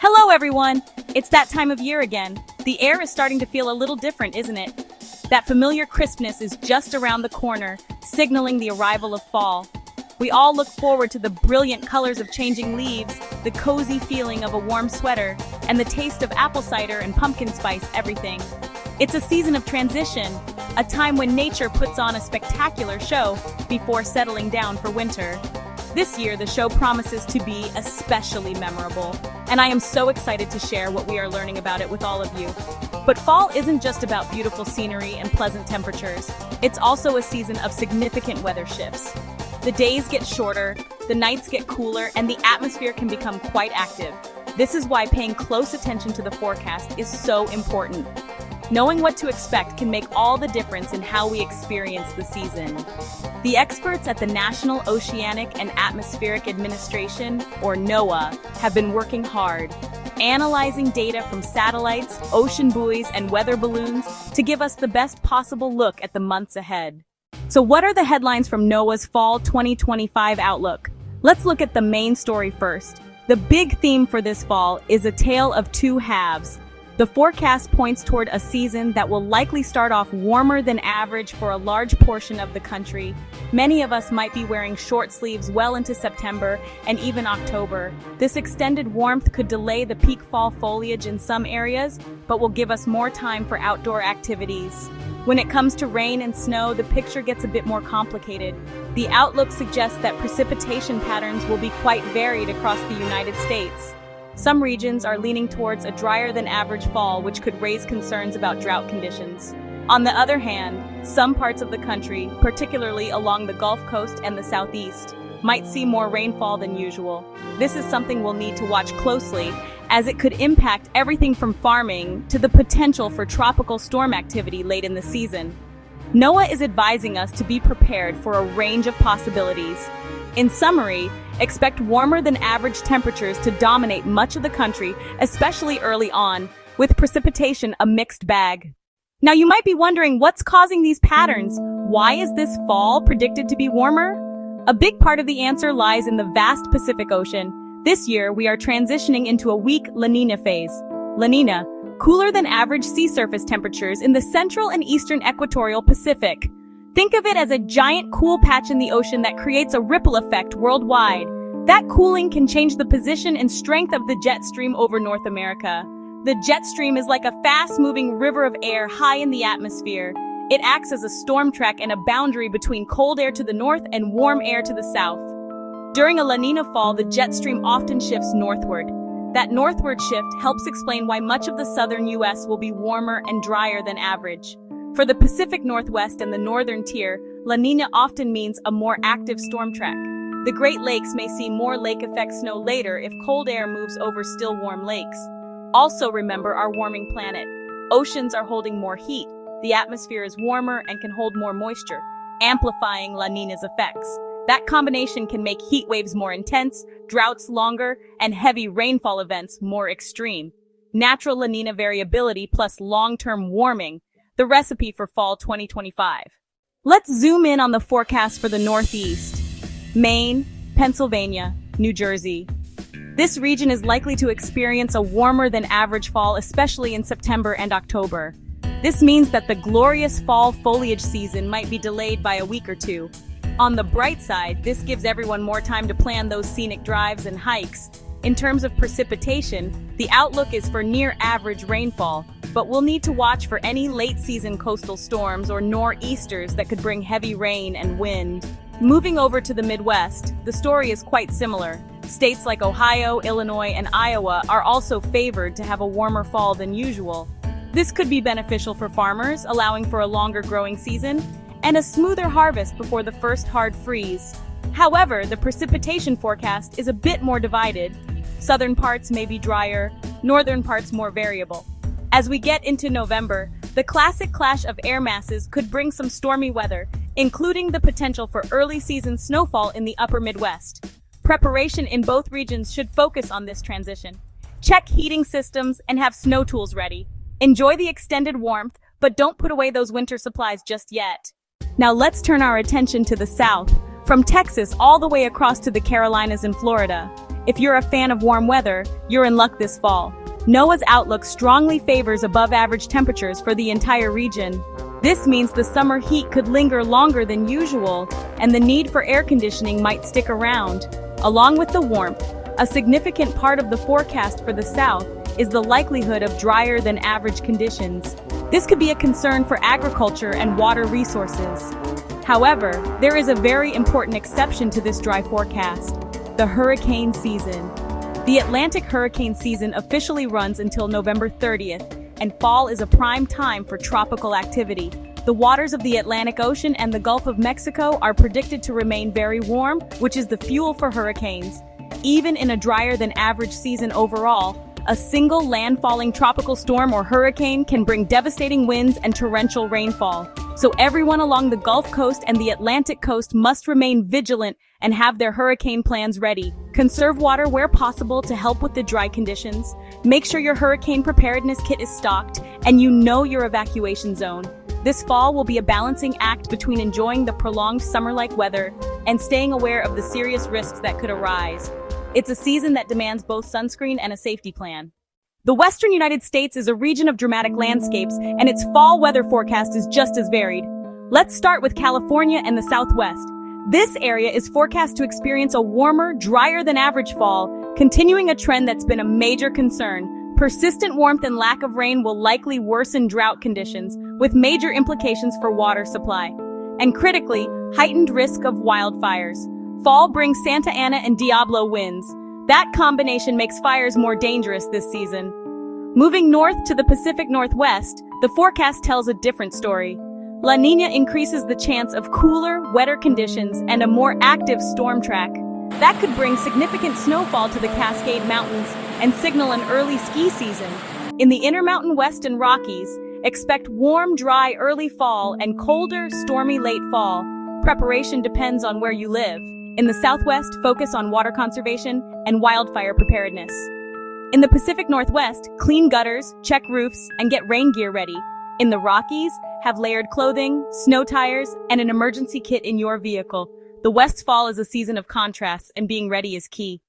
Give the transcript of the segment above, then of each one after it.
Hello everyone! It's that time of year again. The air is starting to feel a little different, isn't it? That familiar crispness is just around the corner, signaling the arrival of fall. We all look forward to the brilliant colors of changing leaves, the cozy feeling of a warm sweater, and the taste of apple cider and pumpkin spice everything. It's a season of transition, a time when nature puts on a spectacular show before settling down for winter. This year, the show promises to be especially memorable, and I am so excited to share what we are learning about it with all of you. But fall isn't just about beautiful scenery and pleasant temperatures. It's also a season of significant weather shifts. The days get shorter, the nights get cooler, and the atmosphere can become quite active. This is why paying close attention to the forecast is so important. Knowing what to expect can make all the difference in how we experience the season. The experts at the National Oceanic and Atmospheric Administration, or NOAA, have been working hard, analyzing data from satellites, ocean buoys, and weather balloons to give us the best possible look at the months ahead. So what are the headlines from NOAA's Fall 2025 outlook? Let's look at the main story first. The big theme for this fall is a tale of two halves. The forecast points toward a season that will likely start off warmer than average for a large portion of the country. Many of us might be wearing short sleeves well into September and even October. This extended warmth could delay the peak fall foliage in some areas, but will give us more time for outdoor activities. When it comes to rain and snow, the picture gets a bit more complicated. The outlook suggests that precipitation patterns will be quite varied across the United States. Some regions are leaning towards a drier than average fall, which could raise concerns about drought conditions. On the other hand, some parts of the country, particularly along the Gulf Coast and the Southeast, might see more rainfall than usual. This is something we'll need to watch closely, as it could impact everything from farming to the potential for tropical storm activity late in the season. NOAA is advising us to be prepared for a range of possibilities. In summary, expect warmer than average temperatures to dominate much of the country, especially early on, with precipitation a mixed bag. Now you might be wondering what's causing these patterns. Why is this fall predicted to be warmer? A big part of the answer lies in the vast Pacific Ocean. This year, we are transitioning into a weak La Nina phase. La Nina, cooler than average sea surface temperatures in the central and eastern equatorial Pacific. Think of it as a giant cool patch in the ocean that creates a ripple effect worldwide. That cooling can change the position and strength of the jet stream over North America. The jet stream is like a fast-moving river of air high in the atmosphere. It acts as a storm track and a boundary between cold air to the north and warm air to the south. During a La Nina fall, the jet stream often shifts northward. That northward shift helps explain why much of the southern U.S. will be warmer and drier than average. For the Pacific Northwest and the northern tier, La Nina often means a more active storm track. The Great Lakes may see more lake effect snow later if cold air moves over still warm lakes. Also remember our warming planet. Oceans are holding more heat. The atmosphere is warmer and can hold more moisture, amplifying La Nina's effects. That combination can make heat waves more intense, droughts longer, and heavy rainfall events more extreme. Natural La Nina variability plus long-term warming, the recipe for fall 2025. Let's zoom in on the forecast for the Northeast. Maine, Pennsylvania, New Jersey. This region is likely to experience a warmer than average fall, especially in September and October. This means that the glorious fall foliage season might be delayed by a week or two. On the bright side, this gives everyone more time to plan those scenic drives and hikes. In terms of precipitation, the outlook is for near-average rainfall, but we'll need to watch for any late-season coastal storms or nor'easters that could bring heavy rain and wind. Moving over to the Midwest, the story is quite similar. States like Ohio, Illinois, and Iowa are also favored to have a warmer fall than usual. This could be beneficial for farmers, allowing for a longer growing season, and a smoother harvest before the first hard freeze. However, the precipitation forecast is a bit more divided. Southern parts may be drier, northern parts more variable. As we get into November, the classic clash of air masses could bring some stormy weather, including the potential for early season snowfall in the upper Midwest. Preparation in both regions should focus on this transition. Check heating systems and have snow tools ready. Enjoy the extended warmth, but don't put away those winter supplies just yet. Now let's turn our attention to the south, from Texas all the way across to the Carolinas and Florida. If you're a fan of warm weather, you're in luck this fall. NOAA's outlook strongly favors above-average temperatures for the entire region. This means the summer heat could linger longer than usual, and the need for air conditioning might stick around. Along with the warmth, a significant part of the forecast for the south is the likelihood of drier than average conditions. This could be a concern for agriculture and water resources. However, there is a very important exception to this dry forecast: the hurricane season. The Atlantic hurricane season officially runs until November 30th, and fall is a prime time for tropical activity. The waters of the Atlantic Ocean and the Gulf of Mexico are predicted to remain very warm, which is the fuel for hurricanes. Even in a drier than average season overall, a single landfalling tropical storm or hurricane can bring devastating winds and torrential rainfall. So everyone along the Gulf Coast and the Atlantic Coast must remain vigilant and have their hurricane plans ready. Conserve water where possible to help with the dry conditions. Make sure your hurricane preparedness kit is stocked and you know your evacuation zone. This fall will be a balancing act between enjoying the prolonged summer-like weather and staying aware of the serious risks that could arise. It's a season that demands both sunscreen and a safety plan. The western United States is a region of dramatic landscapes, and its fall weather forecast is just as varied. Let's start with California and the Southwest. This area is forecast to experience a warmer, drier than average fall, continuing a trend that's been a major concern. Persistent warmth and lack of rain will likely worsen drought conditions, with major implications for water supply. And critically, heightened risk of wildfires. Fall brings Santa Ana and Diablo winds. That combination makes fires more dangerous this season. Moving north to the Pacific Northwest, the forecast tells a different story. La Niña increases the chance of cooler, wetter conditions and a more active storm track. That could bring significant snowfall to the Cascade Mountains and signal an early ski season. In the Intermountain West and Rockies, expect warm, dry early fall and colder, stormy late fall. Preparation depends on where you live. In the Southwest, focus on water conservation and wildfire preparedness. In the Pacific Northwest, clean gutters, check roofs, and get rain gear ready. In the Rockies, have layered clothing, snow tires, and an emergency kit in your vehicle. The West's fall is a season of contrasts, and being ready is key.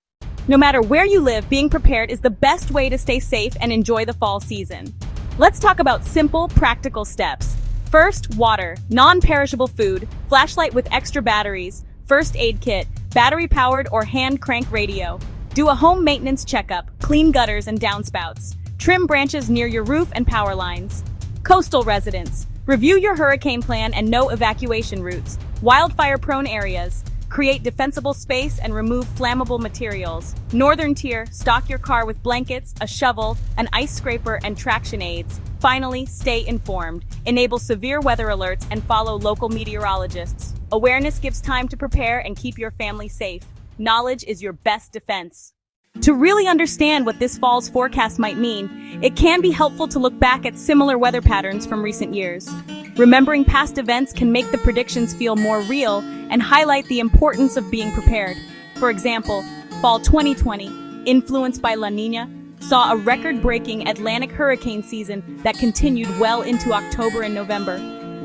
No matter where you live, being prepared is the best way to stay safe and enjoy the fall season. Let's talk about simple, practical steps. First, water, non-perishable food, flashlight with extra batteries, first aid kit, battery-powered or hand crank radio. Do a home maintenance checkup, clean gutters and downspouts. Trim branches near your roof and power lines. Coastal residents, review your hurricane plan and know evacuation routes. Wildfire-prone areas, create defensible space and remove flammable materials. Northern tier, stock your car with blankets, a shovel, an ice scraper, and traction aids. Finally, stay informed. Enable severe weather alerts and follow local meteorologists. Awareness gives time to prepare and keep your family safe. Knowledge is your best defense. To really understand what this fall's forecast might mean, it can be helpful to look back at similar weather patterns from recent years. Remembering past events can make the predictions feel more real and highlight the importance of being prepared. For example, fall 2020, influenced by La Niña, saw a record-breaking Atlantic hurricane season that continued well into October and November.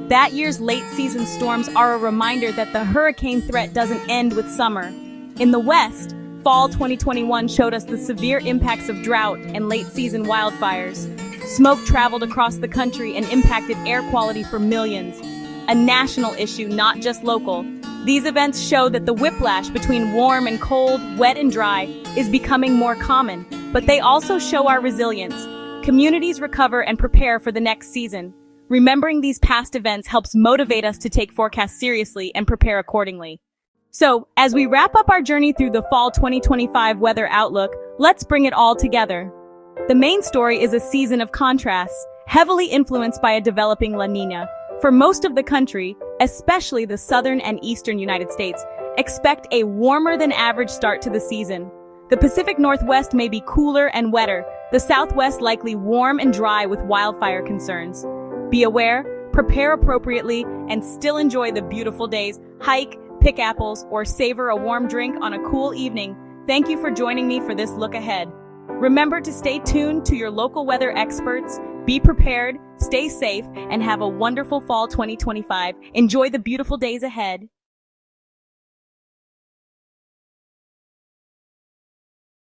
That year's late-season storms are a reminder that the hurricane threat doesn't end with summer. In the West, fall 2021 showed us the severe impacts of drought and late-season wildfires. Smoke traveled across the country and impacted air quality for millions. A national issue, not just local. These events show that the whiplash between warm and cold, wet and dry, is becoming more common, but they also show our resilience. Communities recover and prepare for the next season. Remembering these past events helps motivate us to take forecasts seriously and prepare accordingly. So, as we wrap up our journey through the fall 2025 weather outlook, let's bring it all together. The main story is a season of contrasts, heavily influenced by a developing La Niña. For most of the country, especially the southern and eastern United States, expect a warmer than average start to the season. The Pacific Northwest may be cooler and wetter, the Southwest likely warm and dry with wildfire concerns. Be aware, prepare appropriately, and still enjoy the beautiful days. Hike, pick apples, or savor a warm drink on a cool evening. Thank you for joining me for this look ahead. Remember to stay tuned to your local weather experts, be prepared, stay safe, and have a wonderful fall 2025. Enjoy the beautiful days ahead.